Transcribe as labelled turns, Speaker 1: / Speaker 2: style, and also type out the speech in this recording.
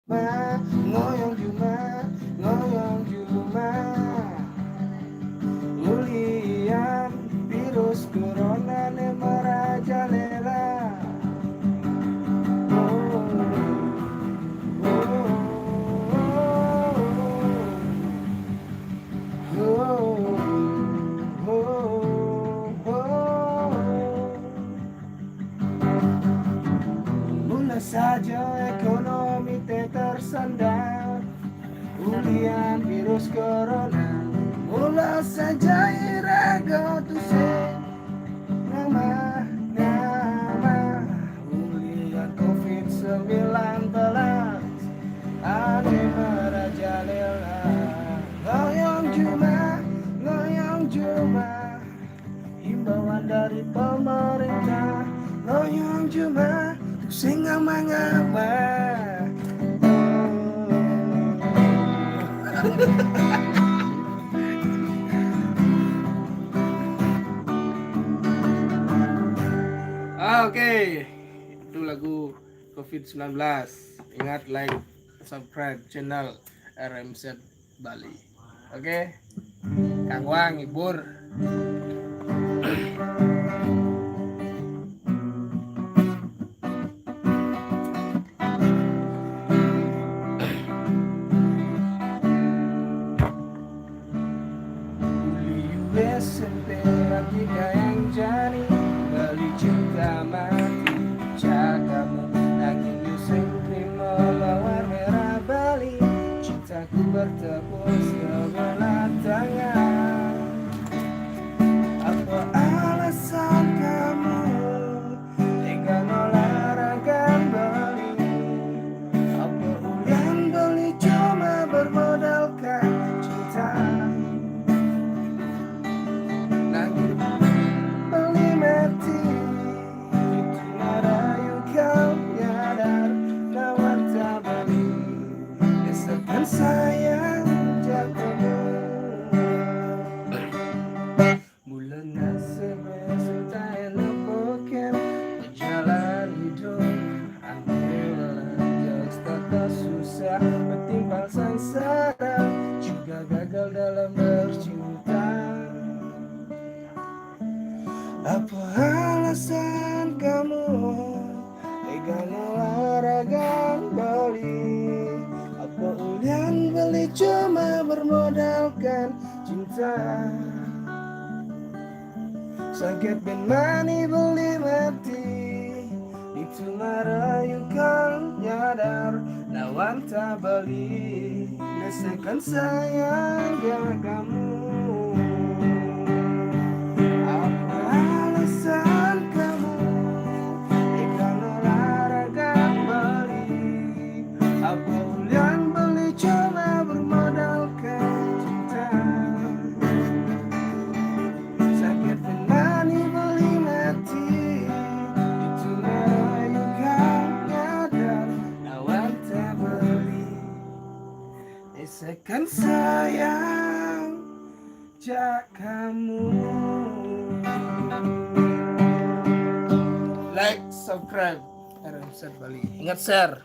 Speaker 1: ngoyong cuma, ngoyong cuma. Ulian virus corona ne merajalela. Mula saja ekonomi tersandar, ulian virus corona. Mula saja irago tu se nama ulian COVID-19 ane merajalela. Ngoyong cuma himbauan dari pemerintah. Ngoyong cuma untuk sing ngapa. Oke, itu lagu COVID-19. Ingat like, subscribe channel RMZ Bali. Oke, Kang Wang hibur. SMP Ratika yang jani Bali cinta mati cakamu angin yuseng melawar merah Bali cintaku bertepuk sebelah tangan. Apa alasan kamu tega nolarakan Bali? Apa ulian beli cuma bermodalkan cinta? Sayang jatuhmu bulan sebentar lepokan jalan hidup ambil status susah bertimbang sengsara juga gagal dalam bercinta. Apa alasan kamu tega nolarakan Bali? Apa ulian beli cuma bermodalkan cinta? Sakit ben mani beli mati itu marayukan nyadar lawan tak beli lesekan sayang ya kamu. Apa alasan kamu tega nolarakan Bali? Apa ulian beli cuma bermodalkan cinta? Sakit penani beli mati itu merayukan nyadar lawan tak beli esekan sayang jak kamu. Like, subscribe RMZ Bali. Ingat share.